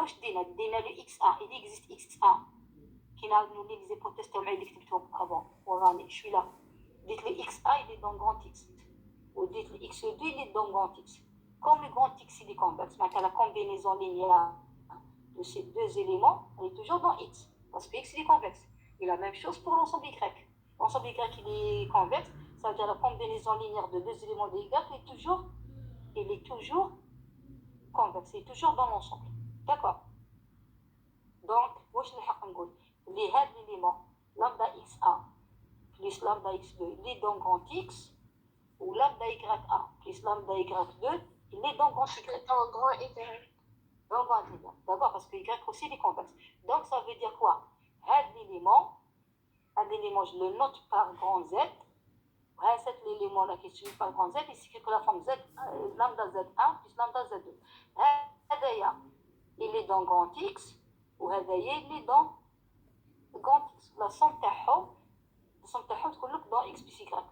واش دينا لو اكس 1 il existe x 1 كي نعاودوا لي زيبوتيز تاعهم اللي كتبتهم افون وراني شوي لا ديت لو اكس 1 il est dans grand x وديت لو اكس 2 il est dans grand x comme le grand x il est convexe معناتها la combinaison linéaire de ces deux éléments elle est toujours dans x parce que x il est convexe et la même chose pour l'ensemble y. L'ensemble y il est convexe, ça veut dire la combinaison linéaire de deux éléments de y il est toujours convexe, il est toujours dans l'ensemble. D'accord. Donc, واش نلحق نقول اللي هذا l'élément lambda x1 plus lambda x2 il est dans grand x ou lambda y1 plus lambda y2 il est dans grand y. Dans grand y. Dans grand y. D'accord, parce que y aussi il est convexe. Donc ça veut dire quoi? هذا l'élément je le note par grand Z. Cet élément là qui est suivi par grand Z il s'écrit que la forme Z lambda Z1 plus lambda Z2. هذايا il est dans grand X وهذايا il est dans grand X. La somme تاعهم تكون لك dans X plus Y.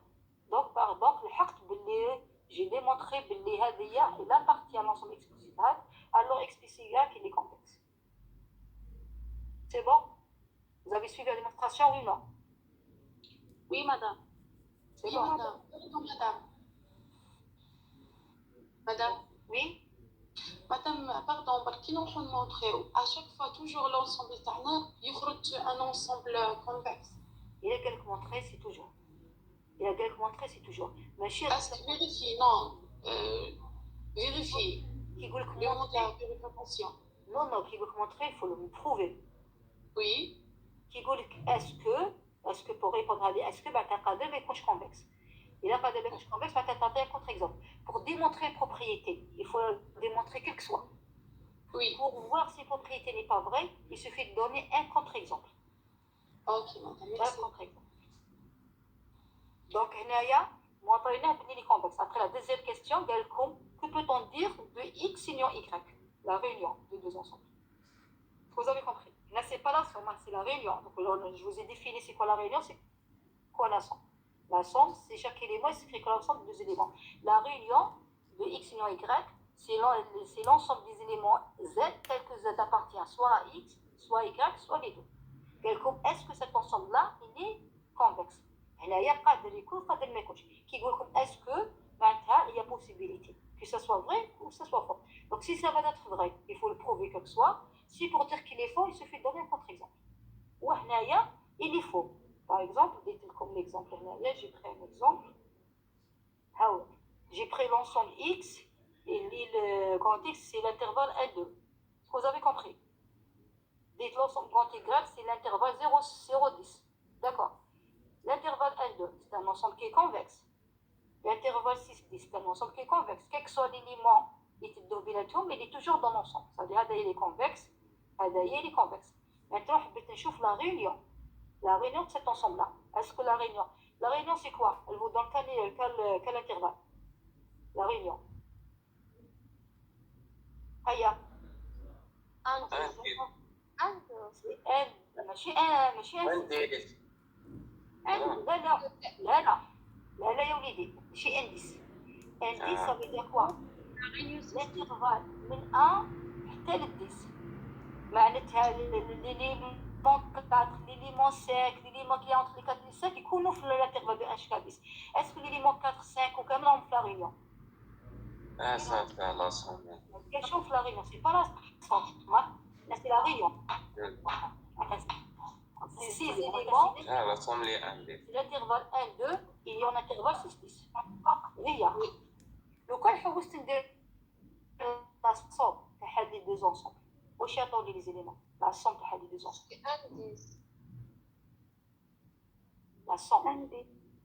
Donc لحقت باللي j'ai démontré باللي هذايا il appartient à l'ensemble X plus Y alors X plus Y il est complexe. C'est bon? Vous avez suivi la démonstration ou non? Oui, madame. C'est oui, bon? madame. Madame. Oui? Madame, pardon, qui nous montrer à chaque fois toujours l'ensemble تاعنا يخرج un ensemble convexe. Il y a quelques montrées, c'est toujours. Ma chère. Est-ce que vérifie? Non. Vérifie. Qui veut le montrer? Vérification. Non, qui veut le montrer, il faut le prouver. Oui. Qui veut est-ce que pour répondre à est-ce que bah t'as pas de couche convexe. Il n'a pas de couche convexe, bah t'as un contre-exemple. Pour démontrer une propriété, il faut démontrer quel que soit. Oui. Pour voir si une propriété n'est pas vraie, il suffit de donner un contre-exemple. Ok, madame. Un contre-exemple. Donc, هنايا معطيناه بلي convexe. Après la deuxième question, que peut-on dire de x union y? La réunion de deux ensembles. Vous avez compris. Là, c'est pas la somme, c'est la réunion. Donc, je vous ai défini c'est quoi la réunion, c'est quoi la somme. La somme, c'est chaque élément, il s'écrit comme l'ensemble de deux éléments. La réunion de x union y, c'est l'ensemble des éléments z, tel que z appartient soit à x, soit à y, soit les deux. Est-ce que cet ensemble-là, il est convexe? هنايا قادر يكون قادر ما يكونش. كيقول لكم est-ce que معناتها il y a possibilité que ça soit vrai ou que ça soit faux. Donc si ça va être vrai, il faut le prouver que ce soit. Si pour dire qu'il est faux, il suffit de donner un contre-exemple. Ou هنايا il est faux. Par exemple, comme l'exemple هنايا, j'ai pris un exemple. J'ai pris l'ensemble x et le grand x c'est l'intervalle L2. Est-ce que vous avez compris? Dites l'ensemble grand y c'est l'intervalle 0,10. D'accord. L'intervalle L2, c'est un ensemble qui est convexe. L'intervalle 6,10, c'est un ensemble qui est convexe. Quel que soit l'élément il est toujours dans l'ensemble. Ça veut dire qu'il est convexe, il est convexe. Maintenant, je vais la réunion. La réunion de cet ensemble-là. Est-ce que la réunion c'est quoi? Elle vaut dans quel intervalle? La réunion. Aya. C'est N. ماشي لا يا وليدي ماشي انديس. انديس ça veut dire quoi? l'intervalle من 1 حتى ل 10 معناتها l'élément 4 l'élément 5 l'élément qui est entre les 4 et les 5 يكونوا في l'intervalle de 1 jusqu'à 10. est-ce que l'élément 4 5 وكامل راهم في la réunion? ça c'est la somme. question في la réunion c'est pas la somme là c'est la réunion. Ces éléments, c'est l'intervalle 1, 2, il y a un intervalle 6, 10. Oui. لو كان حوست ندير la somme تاع هاد لي deux ensembles. واش يعطوني لي زيليمون؟ la somme تاع هاد لي deux ensembles. La somme.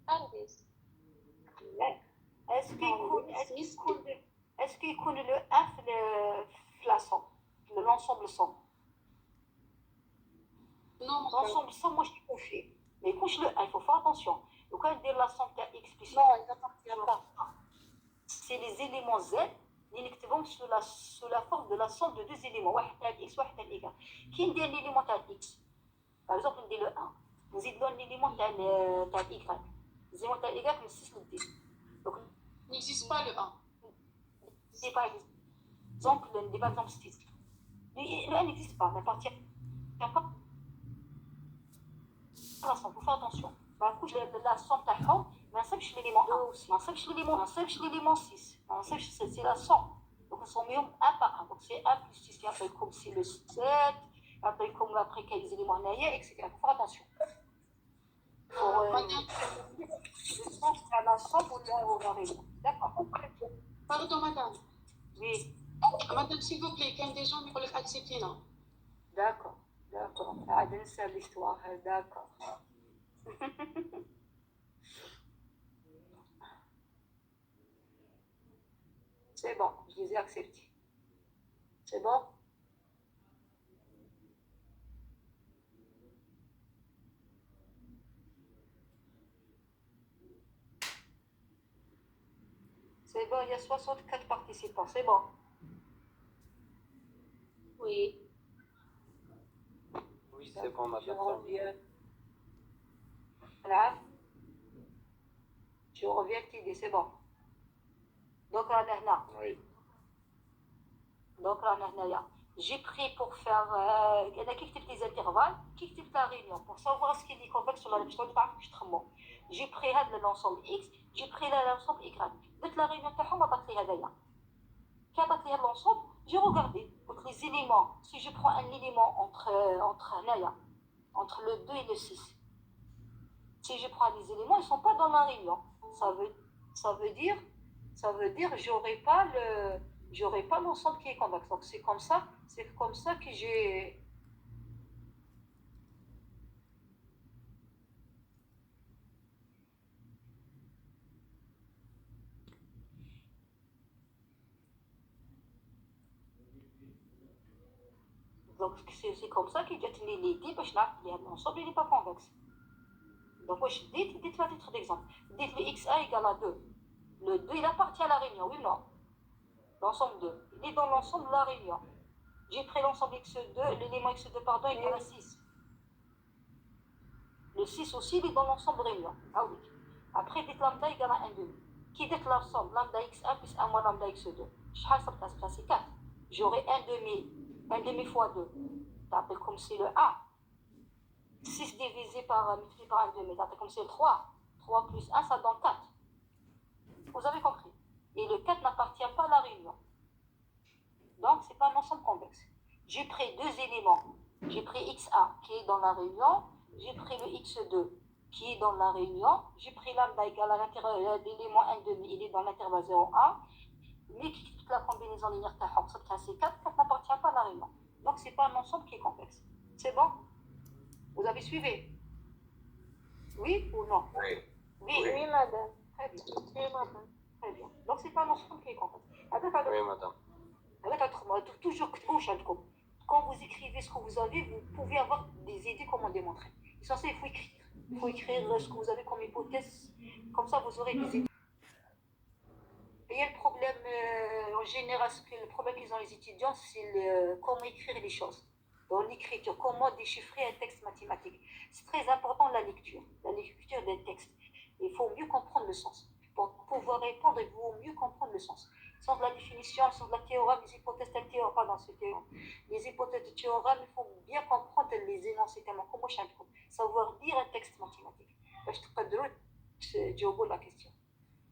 indice. Est-ce qu'il يكون le 1 في la somme, l'ensemble somme? Non, l'ensemble somme moi je l'ai confié. Mais couche le 1, il faut faire attention. Donc quand on dit la somme de x plus y, non, il n'appartient pas. C'est les éléments z اللي نكتبهم sous la forme de la somme de deux éléments واحد تاع x واحد تاع y. كي ندير l'élément تاع x par exemple ندير le 1 نزيد له l'élément تاع y l'élément تاع y من 6 ل 10. Donc n'existe pas le 1. c'est par exemple ندير par exemple 6 le 1 n'existe pas, n'appartient pas à l'ensemble. Il faut faire attention. La somme تاعهم ما نصيبش l'élément 1, ما نصيبش l'élément 6, ما نصيبش c'est la somme. Donc ils sont mis 1 par 1. Donc c'est 1 plus 6 qui appelle comme c'est le 7, appelle comme après qu'il y a des éléments naïfs, etc. Il faut faire attention. Je pense à la somme ou la réunion. D'accord. Pardon, madame. Oui. Madame, s'il vous plaît, quand des gens me veulent accepter, non? D'accord. D'accord. Ah, c'est l'histoire. D'accord. C'est bon, je les ai acceptés. C'est bon? C'est bon, il y a 64 participants, c'est bon. Oui. Oui, c'est bon, Je madame. reviens. Là. Je reviens, Tidi, c'est bon. Donc là, Oui. donc là, j'ai pris pour faire. Il y en a qui كتبت les intervalles, qui كتبت la réunion pour savoir ce qu'il est convexe sur la réunion. J'ai pris l'ensemble X, j'ai pris l'ensemble Y. Dès la réunion, l'ensemble, j'ai regardé donc les éléments. Si je prends un élément entre le 2 et le 6, si je prends les éléments, ils ne sont pas dans la réunion. Ça veut dire j'aurai pas l'ensemble qui est convexe. Donc c'est comme ça que j'ai. Donc c'est comme ça qu'il y a l'idée parce que l'ensemble n'est pas convexe. Donc moi je dites à titre d'exemple. Dites le xa égale à 2. Le 2 il appartient à la réunion, oui ou non? L'ensemble 2. Il est dans l'ensemble de la réunion. J'ai pris l'ensemble x2, l'élément x2 pardon égale à 6. Le 6 aussi il est dans l'ensemble réunion. Ah oui. Après dites lambda égale à 1 demi. Qui dit l'ensemble lambda x1 plus 1 moins lambda x2. C'est 4. J'aurai 1 demi fois 2. T'appelles comme c'est le 1. 6 divisé par multiplié par 1 demi. T'appelles comme c'est le 3. 3 plus 1 ça donne 4. Vous avez compris. Et le 4 n'appartient pas à la réunion. Donc c'est pas un ensemble convexe. J'ai pris deux éléments. J'ai pris x1 qui est dans la réunion. J'ai pris le x2 qui est dans la réunion. J'ai pris lambda égale à l'élément 1 demi. Il est dans l'intervalle 0,1. Mais toute la combinaison linéaire c'est 4, 4 n'appartient pas à la réunion. Donc c'est pas un ensemble qui est complexe. C'est bon? Vous avez suivi? Oui ou non? Oui. Oui, madame. Très bien. Oui, madame. Très bien. Donc c'est pas un ensemble qui est complexe. Oui, madame. Toujours quand vous écrivez ce que vous avez, vous pouvez avoir des idées comment démontrer. Essentiel, il faut écrire. Il faut écrire ce que vous avez comme hypothèse. Comme ça, vous aurez des idées. Et il y a le problème, en général, le problème qu'ils ont les étudiants, c'est comment écrire les choses. Dans l'écriture, comment déchiffrer un texte mathématique. C'est très important la lecture d'un texte. Il faut mieux comprendre le sens. Pour pouvoir répondre, il faut mieux comprendre le sens. Sans de la définition, sans de la théorème, les hypothèses de théorème, pardon, ce théorème. Les hypothèses de théorème, il faut bien comprendre les énoncés tellement comment savoir lire un texte mathématique. Je te dis la question.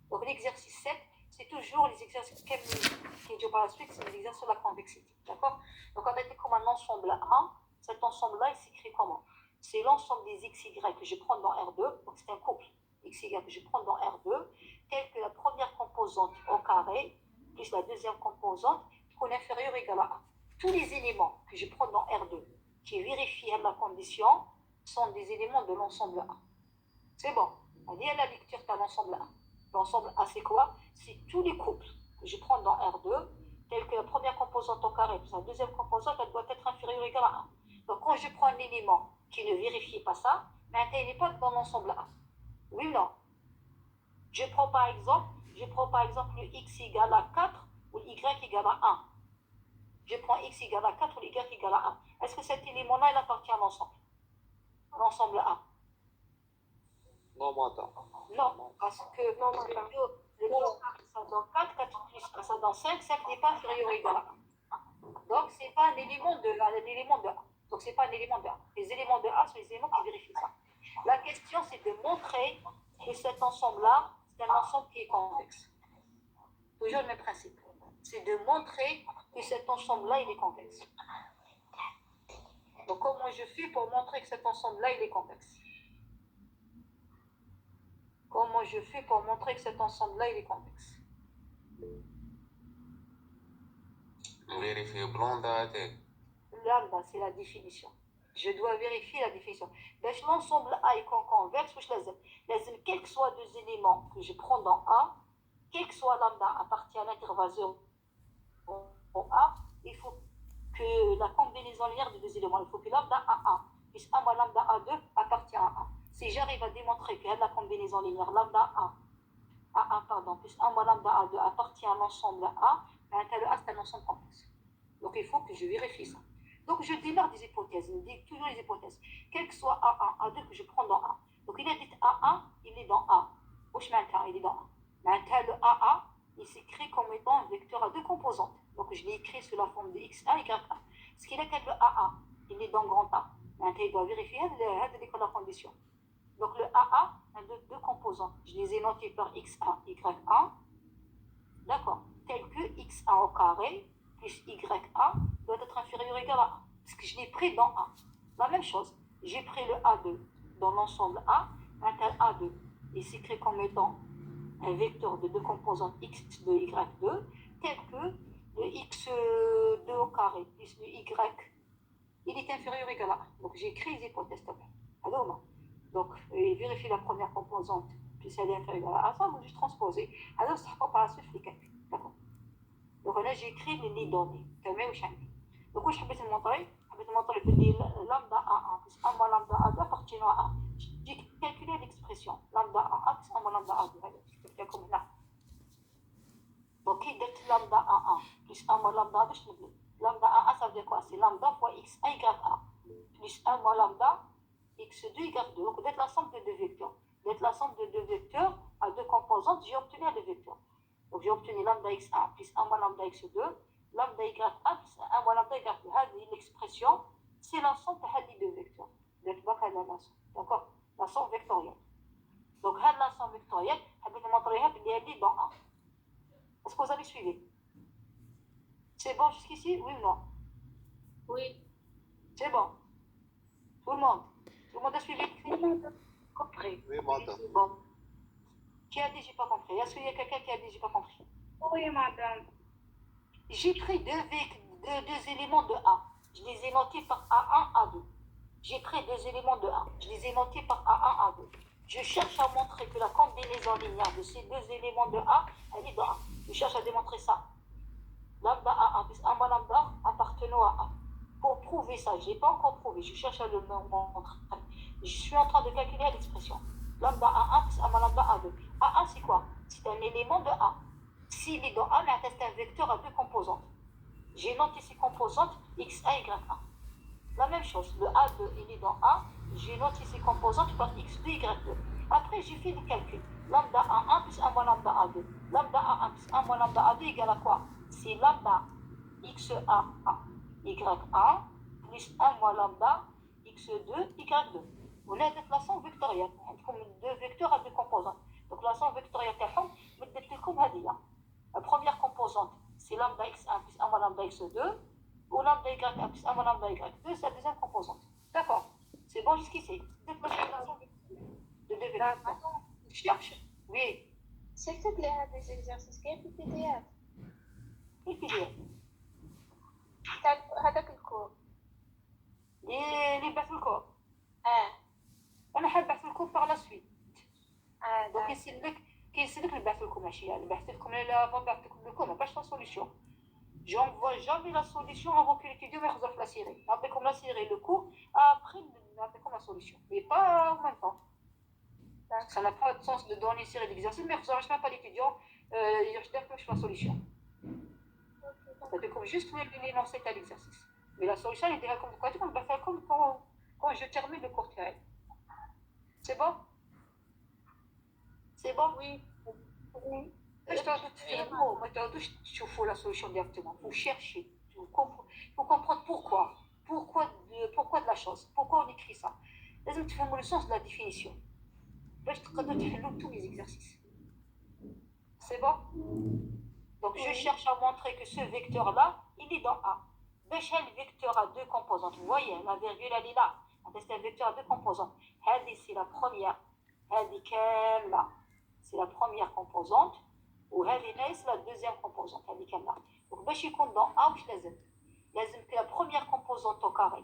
Donc l'exercice 7, c'est toujours les exercices qui durent par la suite, c'est les exercices sur la convexité. D'accord? Donc on a été comme un ensemble 1. Cet ensemble-là, il s'écrit comment? C'est l'ensemble des xy que je prends dans R2. Donc c'est un couple xy que je prends dans R2, tel que la première composante au carré, plus la deuxième composante, qu'on est inférieur ou égal à 1. Tous les éléments que je prends dans R2, qui vérifient la condition, sont des éléments de l'ensemble 1. C'est bon. On dit à la lecture de l'ensemble 1. L'ensemble A, c'est quoi? C'est tous les couples que je prends dans R2, tels que la première composante au carré plus la deuxième composante, elle doit être inférieure ou égale à 1. Donc quand je prends un élément qui ne vérifie pas ça, mais il n'est pas dans l'ensemble A. Oui ou non? Je prends par exemple le x égale à 4 ou y égale à 1. Je prends x égale à 4 ou y égale à 1. Est-ce que cet élément-là, il appartient à l'ensemble? L'ensemble A? Non, madame. Non, parce que le 2 ça donne 4, 4 plus 1 ça donne 5, 5 n'est pas inférieur ou égal à 1. Donc, c'est pas un élément de A. Donc, c'est pas un élément de A. Les éléments de A sont les éléments qui vérifient ça. La question, c'est de montrer que cet ensemble-là, c'est un ensemble qui est convexe. Toujours le même principe. C'est de montrer que cet ensemble-là, il est convexe. Donc, comment je fais pour montrer que cet ensemble-là, il est convexe? Comment je fais pour montrer que cet ensemble-là, il est convexe? Vérifier blanc d'AT. Là, c'est la définition. Je dois vérifier la définition. Donc, l'ensemble A est convexe, quels que soient deux éléments que je prends dans A, quel que soit lambda appartient à l'intervalle 0 en A, il faut que la combinaison linéaire de deux éléments, il faut que lambda A1 plus 1 moins lambda A2 appartient à A. Si j'arrive à démontrer que la combinaison linéaire lambda A1 plus 1 moins lambda A2 appartient à l'ensemble A, le A c'est un ensemble complexe. Donc il faut que je vérifie ça. Donc je démarre des hypothèses, je dis toujours les hypothèses. Quel que soit A1, A2 que je prends dans A. Donc il a dit A1, il est dans A. Il est dans A. Le A1, il s'écrit comme étant un vecteur à deux composantes. Donc je l'ai écrit sous la forme de X1, Y1. Ce qu'il a que le A1, il est dans grand A. Il doit vérifier la condition. Donc le A1 a deux composantes. Je les ai notés par X1, Y1. D'accord. Tel que X1 au carré plus Y1 doit être inférieur ou égal à 1. Parce que je l'ai pris dans A. La même chose, j'ai pris le A2 dans l'ensemble A. Un tel A2, il s'écrit comme étant un vecteur de deux composantes X2, Y2, tel que le X2 au carré plus le Y, il est inférieur ou égal à 1. Donc j'ai écrit les hypothèses. Alors, donc, vérifier la première composante, puis elle est inférieure à 1, ça, je transpose. Alors, ça par la suite les calculs. D'accord. Donc là, j'ai écrit les données. Donc, je vais te montrer que lambda A1 plus 1 moins lambda A2 appartient à A. J'ai calculé l'expression lambda A1 plus 1 moins lambda A2. Je vais comme là. Donc, il dit lambda A1 plus 1 moins lambda A2, je ne lambda A1, ça veut dire quoi? C'est lambda fois X1 Y1 plus 1 moins lambda X2 Y2. Donc, d'être l'ensemble de deux vecteurs. D'être l'ensemble de deux vecteurs à deux composantes, j'ai obtenu un vecteur. Donc j'ai obtenu lambda x1 plus 1 moins lambda x2, lambda y1 plus 1 moins lambda y2. L'expression, c'est l'ensemble de deux vecteurs. D'accord? L'ensemble vectoriel. Donc l'ensemble vectoriel, je vais vous montrer qu'il est dans A. Est-ce que vous avez suivi? C'est bon jusqu'ici? Oui ou non? Oui. C'est bon. Tout le monde? Tout le monde a suivi? Compris. Oui, madame. Bon. Qui a dit j'ai pas compris? Est-ce qu'il y a quelqu'un qui a dit j'ai pas compris? Oui, madame. J'ai pris deux éléments de A. Je les ai notés par A1, A2. J'ai pris deux éléments de A. Je les ai notés par A1, A2. Je cherche à montrer que la combinaison linéaire de ces deux éléments de A, elle est dans A. Je cherche à démontrer ça. Lambda A1 plus 1 moins lambda appartenant à A. Pour prouver ça, je n'ai pas encore prouvé. Je cherche à le montrer. Je suis en train de calculer l'expression. Lambda A1 plus 1 moins lambda A2. A1, c'est quoi? C'est un élément de A. S'il est dans A, c'est un vecteur à deux composantes. J'ai noté ces composantes X1, Y1. La même chose, le A2, il est dans A. J'ai noté ces composantes par X2, Y2. Après, j'ai fait des calculs. Lambda A1 plus 1 moins lambda A2. Lambda A1 plus 1 moins lambda A2 égale à quoi? C'est lambda X1, Y1 plus 1 moins lambda X2, Y2. On a cette l'ensemble vectorielle. Comme deux vecteurs à deux composantes. Donc l'ensemble vectoriel تاعهم مدت لكم هذه. La première composante, c'est lambda x1 plus 1 moins lambda x2, ou lambda y1 plus 1 moins lambda y2, c'est la deuxième composante. D'accord? C'est bon jusqu'ici? De deux vecteurs. Je cherche. Oui. شفتت لي هاد الإكزرسيس كاين في البي دي اف Et puis, تاع هذاك الكور. les بحث الكور. أنا حاب بحث الكور par la suite. Donc, كيسلك البحث لكم ماشي البحث لكم لا بحث لكم باش لا solution. J'envoie jamais la solution avant que l'étudiant me résolve la série. Après comme la série, le cours, après comme la solution. Mais pas en même temps. Ça n'a pas de sens de donner une série d'exercices, mais vous n'arrivez même pas l'étudiant, je cherche la solution. Ça fait comme juste l'énoncer à l'exercice. Mais la solution, elle est comme quoi, on va faire comme quand je termine le cours. C'est bon? C'est bon? Oui. ما تعودوش تشوفوا لا سوليسيون ديريكتومون، vous cherchez. faut comprendre pourquoi. Pourquoi de la chose. Pourquoi on écrit ça. لازم تفهموا le sens de la définition. باش تقدروا تحلوا tous les exercices. C'est bon? Donc je cherche à montrer que ce vecteur-là, il est dans A. باش le vecteur a deux composantes. Vous voyez, la virgule, elle est là. C'est un vecteur à deux composantes. C'est la première. C'est la première composante. C'est la deuxième composante. Donc باش يكون dans A واش لازم que la première composante au carré.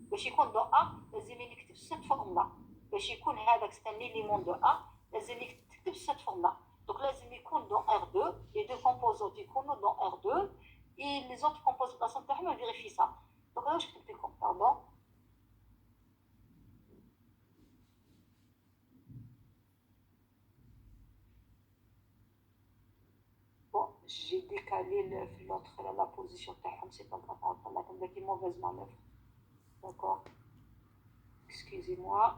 باش يكون dans A لازم نكتب cette forme-là. باش يكون هذاك c'est un élément de A لازم نكتب cette forme-là. Donc لازم يكون dans R2, les deux composantes يكونوا dans R2 et les autres composantes de la somme on vérifie ça. Donc là je كتبت لكم pardon. Bon, j'ai décalé l'autre, la position تاعهم, c'est pas grave, on va prendre une mauvaise manœuvre. D'accord. Excusez-moi.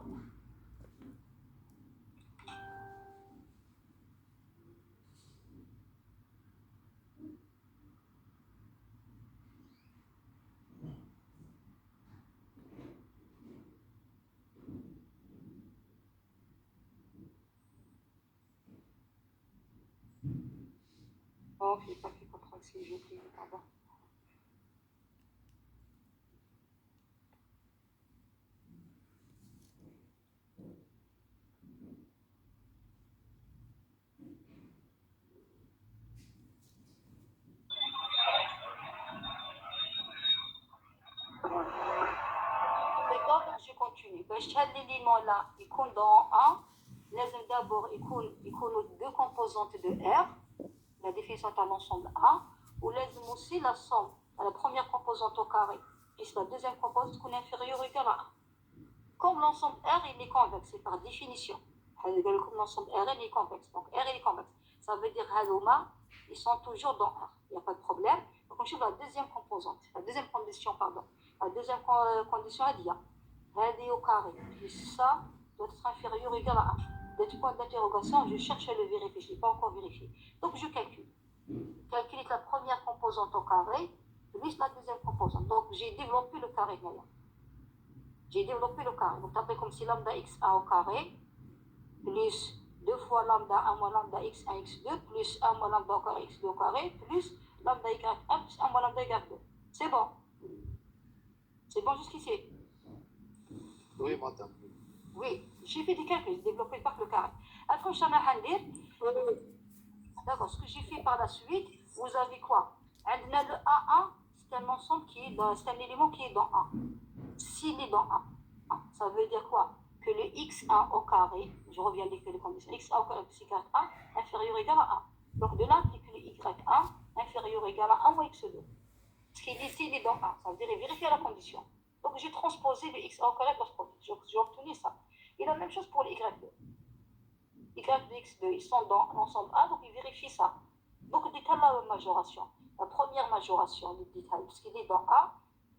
Oh, je n'ai pas fait CTRL C, j'ai oublié, pardon. D'accord, donc je continue. Chaque élément là, il compte dans 1. D'abord, il compte deux composantes de R. La définition est un ensemble A. Ou لازم aussi la somme à la première composante au carré, puisque la deuxième composante est inférieure ou égale à 1. Comme l'ensemble R il est convexe, c'est par définition. Comme l'ensemble R il est convexe. Donc R il est convexe. Ça veut dire ils sont toujours dans R. Il n'y a pas de problème. Donc on cherche la deuxième composante. La deuxième condition, pardon. La deuxième condition est dire هذه au carré. Puis ça doit être inférieur ou égal à 1. Des points d'interrogation, je cherche à le vérifier. Je ne l'ai pas encore vérifié. Donc je calcule. Calculer la première composante au carré, plus la deuxième composante. Donc j'ai développé le carré là. J'ai développé le carré. Donc après comme si lambda x1 au carré, plus 2 fois lambda 1 moins lambda x1 x2, plus 1 moins lambda au carré x2 au carré, plus lambda y1 plus 1 moins lambda y2. C'est bon. C'est bon jusqu'ici? Oui, madame. Oui, j'ai fait des calculs, j'ai développé par le carré. Après, je vais dire, d'accord, ce que j'ai fait par la suite, vous avez quoi? Le A1, c'est un ensemble c'est un élément qui est dans A. S'il est dans A, ça veut dire quoi? Que le x1 au carré, je reviens d'écrire les conditions, x1 au carré plus y1 inférieur ou égal à 1. Donc de là, que le y1 inférieur ou égal à 1 moins x2. Ce qui est ici, il est dans A, ça veut dire vérifier la condition. Donc j'ai transposé le x1 au carré par ce produit, j'ai obtenu ça. Et la même chose pour le y2. Y2 et x2, ils sont dans l'ensemble A, donc ils vérifient ça. Donc détail la majoration. La première majoration, le détail, parce qu'il est dans A,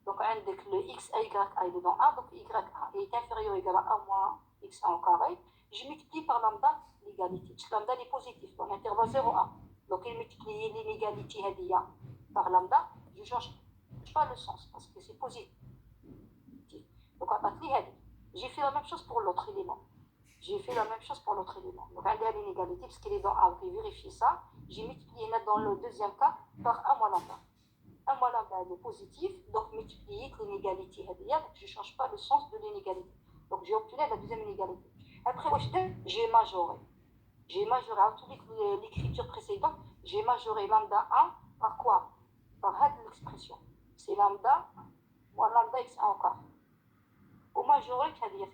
donc avec le x et y il est dans A, donc y est inférieur ou égal à 1 moins x1 au carré. Je multiplie par lambda l'égalité. Parce que lambda est positif, donc l'intervalle 0,1. Donc il multiplie l'inégalité par lambda, je ne change pas le sens, parce que c'est positif. Donc j'ai fait la même chose pour l'autre élément. Donc, un l'inégalité, parce qu'il est dans A, donc vérifier ça. J'ai multiplié dans le deuxième cas par 1 moins lambda. 1 moins lambda est positif, donc multiplier l'inégalité. Donc, je ne change pas le sens de l'inégalité. Donc, j'ai obtenu la deuxième inégalité. Après, j'ai majoré. À toute l'écriture précédente, j'ai majoré lambda 1 par quoi? Par l'expression. C'est lambda moins lambda x1 au carré. Au majoré, qui a dit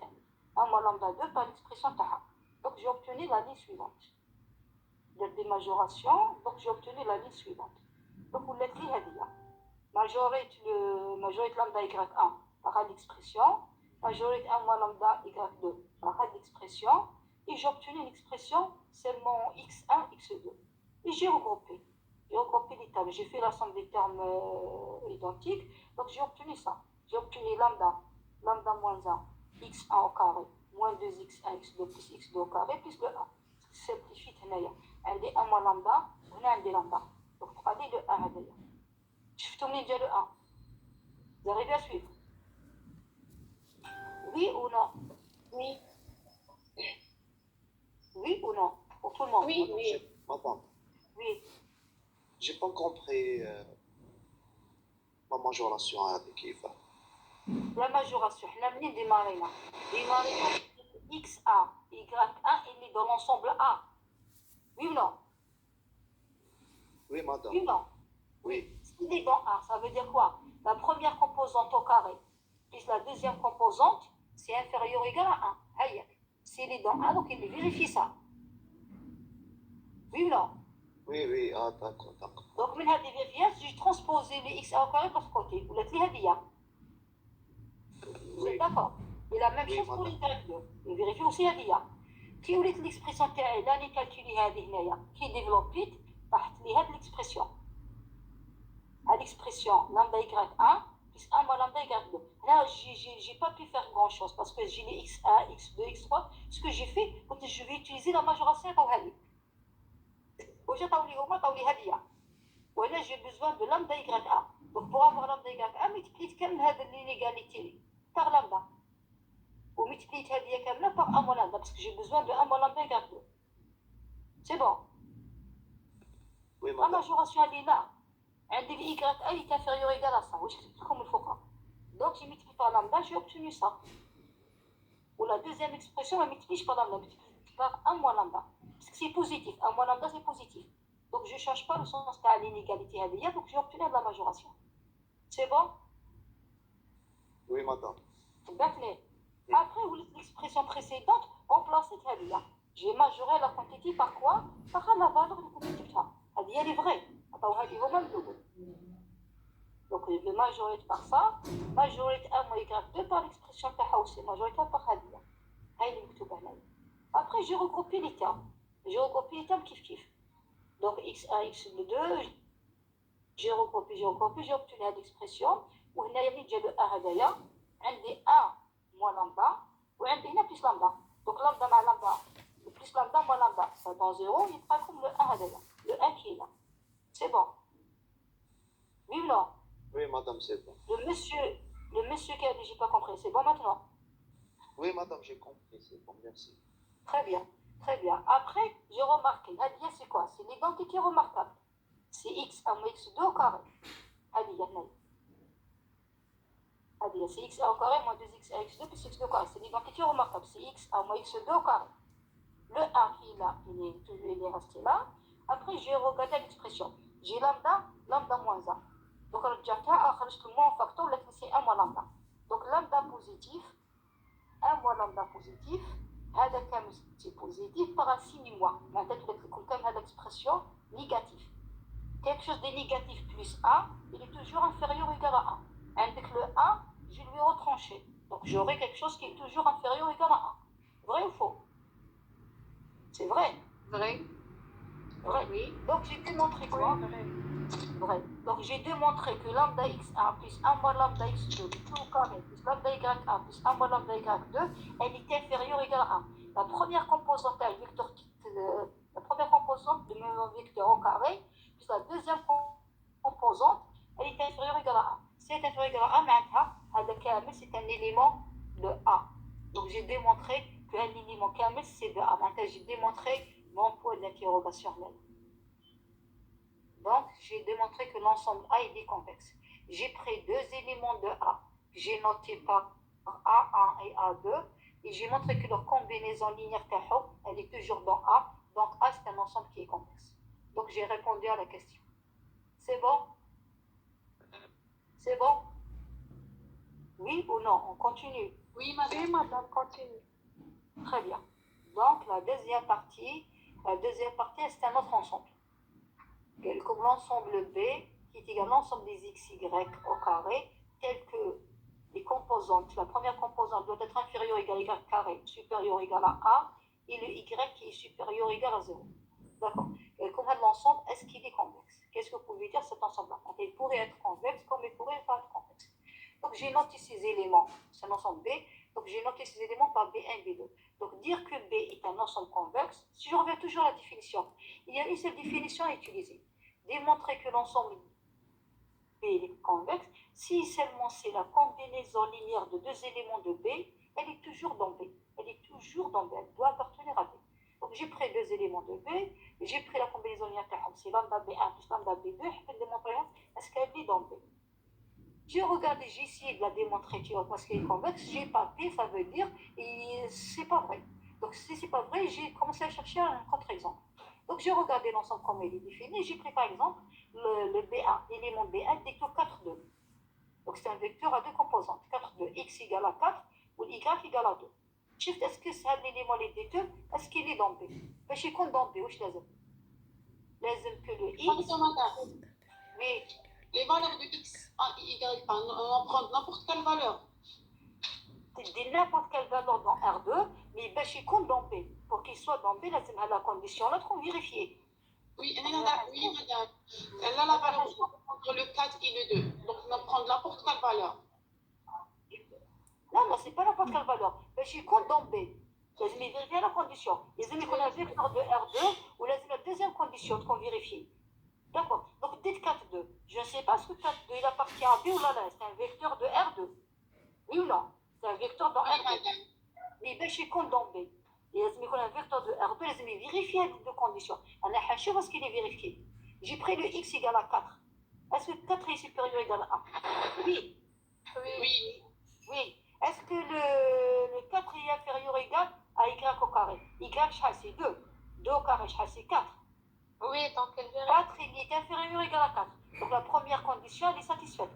1 moins lambda 2 par l'expression taha. Donc j'ai obtenu la ligne suivante. Il y a des majorations, donc j'ai obtenu la ligne suivante. Donc vous l'êtes dit, majorité lambda y1 par l'expression, majorité 1 moins lambda y2 par l'expression, et j'ai obtenu l'expression seulement x1, x2. Et j'ai regroupé les tables, j'ai fait la somme des termes identiques, donc j'ai obtenu ça. J'ai obtenu lambda moins 1, x1 au carré, moins 2x1, x2 plus x2 au carré, plus le 1. Simplifie هنايا. عندي 1 moins lambda, وهنا عندي lambda. Donc pour aller le 1 هذايا. شفتوا منين جا le 1 Vous arrivez à suivre? Oui ou non? Oui. Oui ou non? Pour tout le monde? Oui, oui. Madame, Oui. j'ai pas compris ma majoration avec Eva. La majoration, احنا منين ديمارينا XA, Y1, il est dans l'ensemble A. Oui ou non? Oui, madame. Oui ou non? Oui. S'il est dans A, ça veut dire quoi? La première composante au carré plus la deuxième composante, c'est inférieur ou égal à 1. Hayek. S'il est dans A, donc il vérifie ça. Oui ou non? Oui, oui, ah, d'accord, d'accord. Donc, من هذه vérifier, j'ai transposé le XA au carré de l'autre côté. Vous l'êtes dit, هذه. Vous êtes d'accord? Et la même Oui, chose pour madame. les Y2. Et vérifiez aussi هذه. كي وليت l'expression تاعي لا لي كالكولي هذه هنايا كي ديفلوبيت طاحت لي هذه l'expression. À l'expression lambda y1 plus 1 moins lambda y2. Là, j'ai pas pu faire grand chose parce que j'ai les x1, x2, x3. Ce que j'ai fait, je vais utiliser la majoration طوالي. وجا طولي هما طولي هذه. ولا j'ai besoin de lambda y1. Donc pour avoir lambda y1, multiplier كامل هذا l'inégalité par lambda. ومultiplier هذه كاملة par 1 moins lambda parce que j'ai besoin de 1 moins lambda y2. C'est bon. Oui, La madame. majoration elle est là. عندي ال y1 est inférieur ou égal à ça. واش كتبت لكم الفوق. Donc j'ai multiplié par lambda, j'ai obtenu ça. Ou la deuxième expression, elle multiplie par lambda, multiplie par 1 moins lambda. Parce que c'est positif. 1 moins lambda, c'est positif. Donc je ne change pas le sens de l'inégalité هذه, donc j'ai obtenu de la majoration. C'est bon? Oui, madame. D'accord. Après, l'expression précédente, remplacez هذه. J'ai majoré la quantité par quoi? Par la valeur que vous كتبتها. هذه elle est vraie. عطاو هذه هما الأول. Donc je vais majoriter par ça, majorité 1 moins y2 par l'expression تاعها aussi, majorité par هذه. هاي اللي مكتوبة هنايا. Après j'ai regroupé les termes. J'ai regroupé les termes كيف كيف. Donc x1, x2, j'ai regroupé, j'ai obtenu هذه l'expression. وهنايا اللي جا le 1 هذايا عندي 1 moins lambda وعندي هنا plus lambda. Donc lambda مع lambda plus lambda moins lambda ça donne 0 يبقى لكم le 1 هذايا. Le 1 qui est là. C'est bon. Oui ou non? Oui, madame, c'est bon. Le monsieur qui a dit j'ai pas compris, c'est bon maintenant? Oui, madame, j'ai compris, c'est bon, merci. Très bien, très bien. Après, j'ai remarqué, Hadia c'est quoi? C'est l'identité remarquable. C'est x1 moins x2 au carré. Hadia, c'est x1 au carré moins 2x à x2 plus x2 au carré. C'est l'identité remarquable. C'est x1 moins x2 au carré. Le 1 qui est là, il est resté là. Après, j'ai regardé l'expression. J'ai lambda, lambda moins 1. Donc, رجعتها خرجت المون فاكتور ولكن سي 1 moins lambda. Donc, lambda positif, 1 moins lambda positif, هذا كامل سي بوزيتيف par un signe moins. معناتها تولي لكم كامل هذا expression négatif. Quelque chose de négatif plus 1, il est toujours inférieur ou égal à 1. Avec le 1, je lui ai retranché. Donc, j'aurai quelque chose qui est toujours inférieur ou égal à 1. Vrai ou faux? C'est vrai. Vrai. Vrai. Oui. Donc, j'ai démontré quoi? Vrai. Vrai. Donc, j'ai démontré que lambda x1 plus 1 moins lambda x2 tout au carré plus lambda y1 plus 1 moins lambda y2, elle est inférieure ou égale à 1. La première composante de mon vecteur au carré plus la deuxième composante, elle est inférieure ou égale à 1. Si elle est inférieure ou égale à 1, c'est un élément de A. Donc, j'ai démontré qu'un élément kamel, c'est de A. Maintenant, j'ai démontré mon point d'interrogation même. Donc, j'ai démontré que l'ensemble A est biconvexe. J'ai pris deux éléments de A, j'ai noté par A1 et A2, et j'ai montré que leur combinaison linéaire elle est toujours dans A. Donc, A, c'est un ensemble qui est convexe. Donc, j'ai répondu à la question. C'est bon? C'est bon? Oui ou non? On continue? Oui, madame. Oui, madame, continue. Très bien. Donc, la deuxième partie, c'est un autre ensemble. Comme l'ensemble B, qui est égal à l'ensemble des xy au carré, tel que les composantes, la première composante doit être inférieure ou égale à y carré, supérieure ou égale à A, et le y qui est supérieur ou égal à 0. D'accord. Et comme l'ensemble, est-ce qu'il est convexe? Qu'est-ce que vous pouvez dire cet ensemble-là? Il pourrait être convexe comme il pourrait pas être convexe. Donc j'ai noté ces éléments, c'est un ensemble B, donc j'ai noté ces éléments par B1 et B2. Donc dire que B est un ensemble convexe, si je reviens toujours à la définition, il y a une seule définition à utiliser. Démontrer que l'ensemble B est convexe si seulement c'est la combinaison linéaire de deux éléments de B, elle est toujours dans B. Elle est toujours dans B. Elle doit appartenir à B. Donc j'ai pris deux éléments de B, j'ai pris la combinaison linéaire c'est lambda B1 plus lambda B2, je peux démontrer est-ce qu'elle est dans B. J'ai regardé, j'ai essayé de la démontrer, tu vois, parce qu'elle est convexe, j'ai pas fait, ça veut dire, et c'est pas vrai. Donc si c'est pas vrai, j'ai commencé à chercher un contre-exemple. Donc j'ai regardé l'ensemble comme il est défini, j'ai pris par exemple le B1, l'élément B1 vecteur 4, 2. Donc c'est un vecteur à deux composantes, 4, 2, x égale à 4 ou y égale à 2. شفت est-ce que c'est l'élément اللي اديته est-ce qu'il est dans B باش يكون dans B واش لازم que le x mais Les valeurs de x égale à, on va prendre n'importe quelle valeur. تدي n'importe quelle valeur dans R2 mais باش يكون dans B pour qu'il soit dans B لازم هاد la condition là تكون vérifiée. Oui, madame. Elle a la valeur entre le 4 et le 2. Donc on va prendre n'importe quelle valeur. Non, c'est pas n'importe quelle valeur. باش يكون dans B. لازم يفيريفي la condition. لازم يكون un vecteur de R2 ou لازم la deuxième condition تكون vérifiée. D'accord. Donc dites 4, 2. Je ne sais pas ce que 4, 2 il appartient à B ou là, c'est un vecteur de R2. Oui ou non? C'est un vecteur dans R2. Mais باش يكون dans B. لازم يكون un vecteur de R2 لازم يفيريفي هذه deux conditions. أنا حنشوف est-ce qu'il est vérifié. J'ai pris le x égale à 4. Est-ce que 4 est supérieur ou égal à 1? Oui. Oui. Oui. Est-ce que le 4 est inférieur ou égal à y au carré? Y, c'est 2. 2 au carré, c'est 4. Oui, donc elle vérifie. 4, il est inférieur ou égal à 4. Donc la première condition, elle est satisfaite.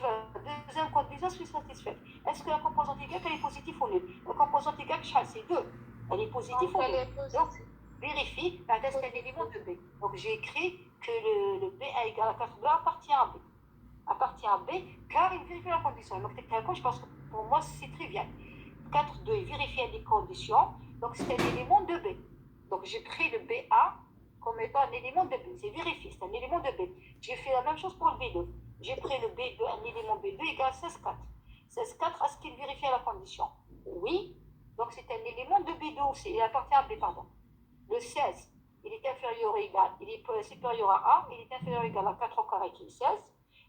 La deuxième condition, est satisfaite. Est-ce que la composante Y, elle est positive ou nulle? La composante Y, c'est 2. Elle est positive ou nulle? Donc, vérifie, est-ce qu'un élément de B. Donc j'ai écrit que le B a égal à 4 B appartient à B. Appartient à B, car il vérifie la condition. Donc je pense que pour moi, c'est trivial. 4, 2, il vérifie les conditions. Donc c'est un élément de B. Donc j'ai pris le BA comme étant un élément de B. C'est vérifié, c'est un élément de B. J'ai fait la même chose pour le B2. J'ai pris le B2, un élément B2 égale 16, 4. 16, 4, est-ce qu'il vérifie la condition? Oui. Donc c'est un élément de B2 aussi. Il appartient à B, pardon. Le 16, il est inférieur ou égal, il est supérieur à 1, il est inférieur ou égal à 4 au carré qui est 16.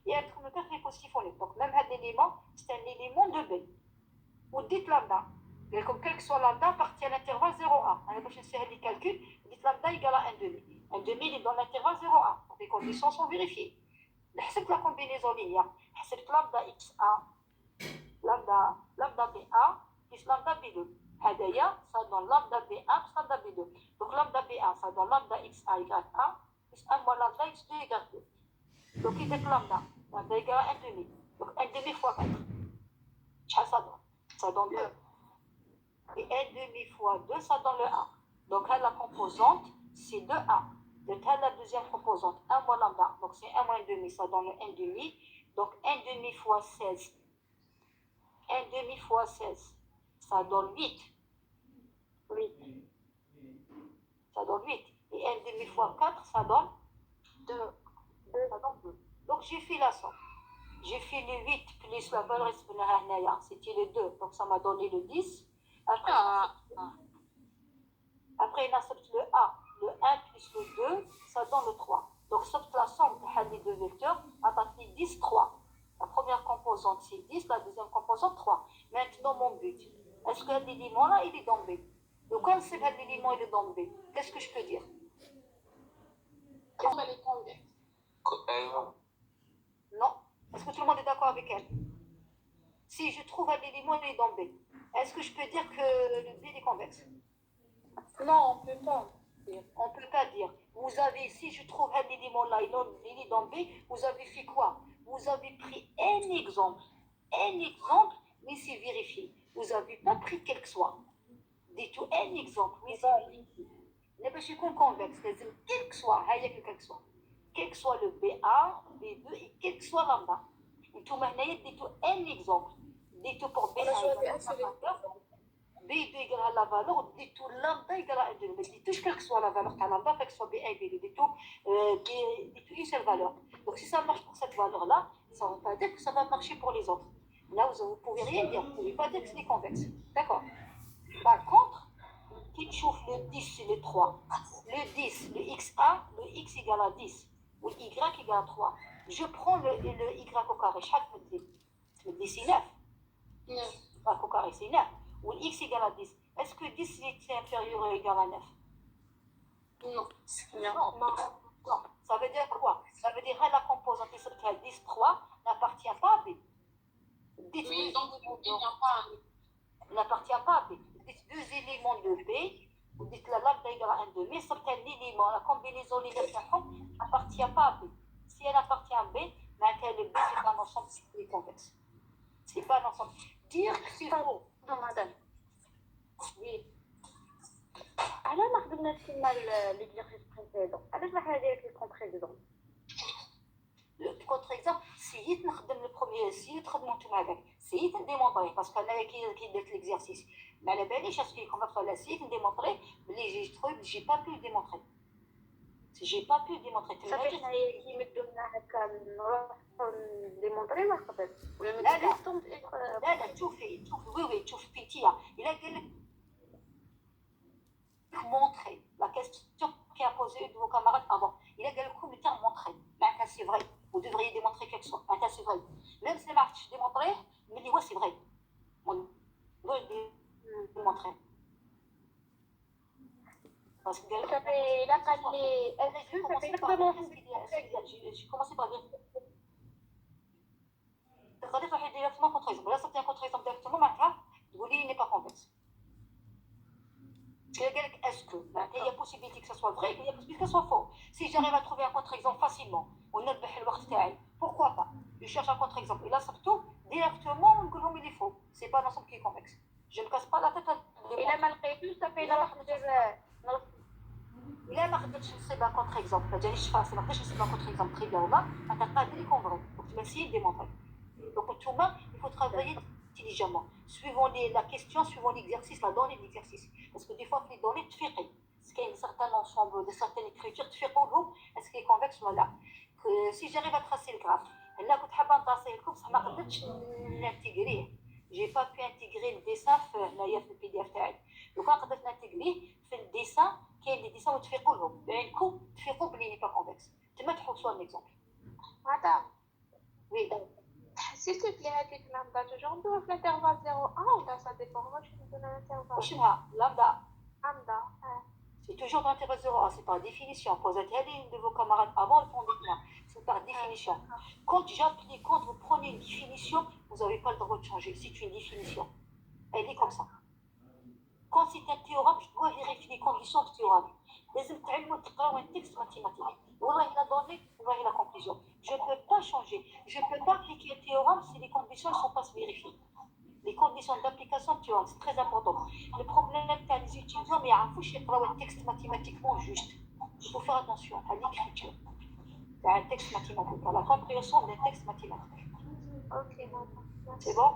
Et un 4 est positif ou nul. Donc même un élément, c'est un élément de B. Ou dites lambda. Et comme quel que soit lambda, appartient à l'intervalle 0,1. On va chercher les calculs. Dites lambda égale à 1,5. 1,5 il est dans l'intervalle 0,1. Donc les conditions sont vérifiées. نحسب la combinaison linéaire. حسبت lambda x1, lambda b1 plus lambda b2. هذايا ça donne lambda b1 plus lambda b2. Donc lambda b1 ça donne lambda x1 égale 1 plus 1 moins lambda x2 égale 2. Donc il est lambda égale à 1,5. Donc 1,5 fois 4. Ça donne? Ça donne 2. Et 1,5 fois 2, ça donne le 1. Donc la composante, c'est 2, 1. Donc la deuxième composante, 1 moins lambda. Donc c'est 1 moins 1,5, ça donne le 1,5. Donc 1,5 fois 16. 1,5 fois 16, ça donne 8. 8. Ça donne 8. Et 1,5 fois 4, ça donne 2. Ça donne 2. Donc j'ai fait la somme. J'ai fait le 8 plus la valeur c'était le 2. Donc ça m'a donné le 10. Après, il accepte le A. Le 1 plus le 2, ça donne le 3. Donc, sauf la somme des deux vecteurs, a donné 10, 3. La première composante, c'est 10, la deuxième composante, 3. Maintenant, mon but. Est-ce que l'élément-là, il est dans B? Donc, quand c'est que l'élément, il est dans B, qu'est-ce que je peux dire? Comme elle est convexe. Non. Est-ce que tout le monde est d'accord avec elle? Si je trouve un élément, il est dans B, est-ce que je peux dire que le B est convexe? Non, on peut pas. On ne peut pas dire. Vous avez, si je trouve un élément là, il est dans B, vous avez fait quoi? Vous avez pris un exemple, mais c'est vérifié. Vous n'avez pas pris quel que soit. Dites-vous un exemple, mais c'est vérifié. Ne pas يكون convexe, لازم quel que soit, quel que soit le B1, B2 et quel que soit lambda. انتم هنايا ديتو un exemple. ديتو pour B1 B2 égale à la valeur, dites-tout lambda égale à 1,5. Mais dites-tout quelle que soit la valeur de lambda, quelle que soit B1 et B2, dites-tout une seule valeur. Donc si ça marche pour cette valeur-là, ça ne veut pas dire que ça va marcher pour les autres. Là, vous ne pouvez rien dire, vous ne pouvez pas dire que c'est convexe. D'accord. Par contre, qui chauffe le 10 et le 3, le 10, le x1, le x égale à 10, ou y égale à 3. Je prends le y au carré. شحال تمدي سي 9. Y au carré c'est 9. Ou x égale à 10. Est-ce que 10 est inférieur ou égal à 9? Non. Ça veut dire quoi? Ça veut dire que la composante qui 10, 3 n'appartient pas à B. Dites Oui, donc il n'y a pas n'appartient pas à B. Dites deux éléments de B, vous dites la lambda égale à 1 de mais certains éléments, la combinaison linéaire n'appartient pas à B. Si elle appartient à B, maintenant le B c'est un ensemble convexe. C'est pas un ensemble. Dire que c'est faux. Non, madame. Oui. أنا ما خدمناش كيما l'exercice précédent. علاش راح ندير لك contre-exemple. Le contre-exemple, سييت نخدم البروميير سييت خدموا نتوما هكاك سييت نديمونطري باسكو انايا كي درت ليكزارسيس ما على باليش اسكو يكون مثلا سييت نديمونطري بلي جي تروب جي با بو ديمونطري جي با بو ديمونطري صافي حنايا كي يمدوا لنا هكا نروحو نديمونطري ما نقدر ولا لا لا ما لا شوفي وي شوف بيتيا الى قال لك montrer la question qui a posée de vos camarades avant. Il a gagné le terme montrer. Maintenant, c'est vrai. Vous devriez démontrer quelque chose. Maintenant, c'est vrai. Même si je démontrer, mais dis-moi, c'est vrai. On veut démontrer. Parce que ça fait la calée. J'ai commencé par dire. Regardez, ça fait directement contre-exemple. Là, ça fait un contre-exemple directement. Maintenant, vous dites, il n'est pas convexe. Est-ce que il y a possibilité que ça soit vrai, il y a possibilité que ça soit faux. Si j'arrive à trouver un contre-exemple facilement, pourquoi pas? Je cherche un contre-exemple. Et là, surtout, directement, on dit il est faux. C'est pas l'ensemble qui est convexe. Je ne casse pas la tête à Et là, malgré tout, ça fait إلا ما قدرتش نصيب ان كونتر اكزومبل، ما جانيش فاسي، ما قدرتش نصيب ان كونتر اكزومبل تري بيان ولا ما تقادر يكون فري. دونك تمسي ديمونطري. دونك نتوما il faut travailler intelligemment suivant la question, suivant l'exercice, la donnée de l'exercice. Parce que des fois les données تفيقي. Est-ce qu'il y a un certain ensemble de certaines écritures تفيقولهم est-ce qu'il est convexe ولا لا. Si j'arrive à tracer le graphe là كنت حابه نطاسيه لكم بصح ما قدرتش نانتيغريه. J'ai pas pu intégrer le dessin في le PDF تاعي. لو كان قدرت نانتيغريه في الديسان كاين دي ديسان وتفيقوا لهم بعينكم تفيقوا بلي ني با كونفكس. تما تحوسوا ان اكزومبل. Madame, وي s'il te plaît, هذيك lambda toujours ندوها في l'intervalle 0,1 ولا ça dépend واش ندير l'intervalle وشنها lambda lambda. c'est toujours dans l'intervalle 0,1, c'est par définition. Posez une de vos camarades avant le fond d'écran, c'est par définition. Quand j'applique, quand vous prenez une définition, vous n'avez pas le droit de changer. C'est une définition. Elle est comme ça. Quand c'est un théorème, je dois vérifier les conditions du théorème. لازم تعلموا تقراوا un texte mathématique. والله il a donné, والله la conclusion. Je ne peux pas changer. Je ne peux pas appliquer un théorème si les conditions ne sont pas vérifiées. Les conditions d'application du théorème, c'est très important. Le problème, c'est les étudiants, mais il faut un texte mathématiquement juste. Il faut faire attention à l'écriture. C'est un texte mathématique, à la compréhension d'un texte mathématique. Ok, maman. C'est bon?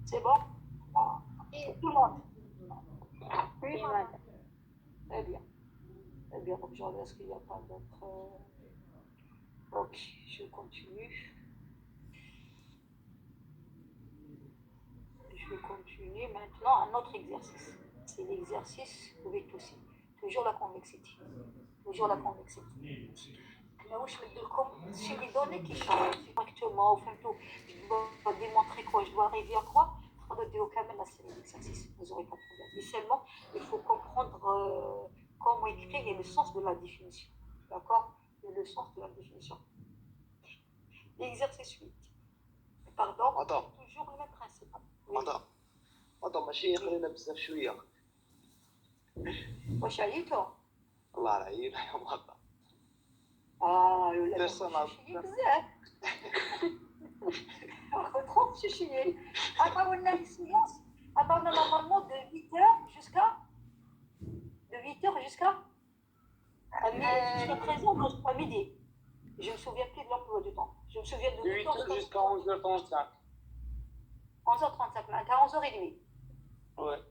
C'est bon? Tout le monde? Oui, maman. Très bien. Très bien, donc je regarde ce qu'il n'y a pas d'autre. Ok, je continue. Je vais continuer maintenant un autre exercice. C'est l'exercice with aussi. Toujours la convexité. Toujours la convexité. Là où je vais dire comme si les données qui changent actuellement, au fond tout, je dois démontrer quoi, je dois arriver à quoi, il faut dire aucun même la série d'exercices. Vous n'aurez pas de problème. Mais seulement, il faut comprendre comment écrire et le sens de la définition. D'accord? Et le sens de la définition. L'exercice 8. Pardon? Attends. Toujours le même principe. مدام ماشي خلينا بزاف شويه. واش عييتو؟ الله يعين يا مدام. لا تشيشي بزاف. Trop chichier. عطاونا لي سيونس. عطاونا نورمالمون de 8h jusqu'à jusqu'à présent, jusqu'à midi. Je me souviens plus de l'emploi du temps. Je me souviens de 8h jusqu'à 11h35. 11h35 معناتها 11h30. Ouais.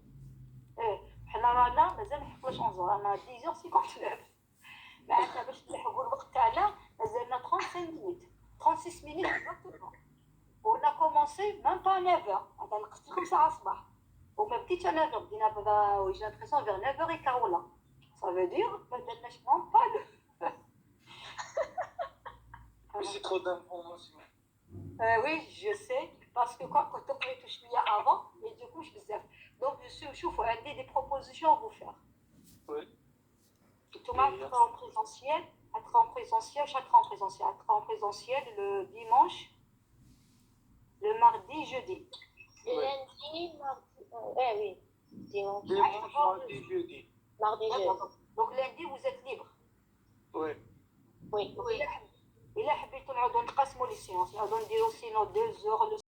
حنا رانا مازال ما حكوش 11 رانا 10h59. معناتها باش نلحقوا الوقت تاعنا مازالنا 35 minutes 36 minutes exactement. On a commencé même pas à 9h. معناتها نقصت لكم ساعة الصباح. وما بديتش à 9h بدينا بدا j'ai l'impression vers 9h15 ولا. Ça veut dire ما درناش même pas Mais c'est trop d'informations. Oui, je sais, parce que quand on قريت شوية avant, et du coup, je بزاف. Donc, شوفوا عندي des propositions à vous faire. Oui. Tout le monde en présentiel, être en présentiel, chaque en présentiel, être en présentiel le dimanche, le mardi, jeudi. lundi, mardi. Oui. Dimanche. Dimanche, mardi, jeudi. Mardi, jeudi. Donc, lundi, vous êtes libre. Oui. Oui. إلا حبيتوا نعاودوا نقسموا لي سيونس، نعاودوا نديرو سينو 2 heures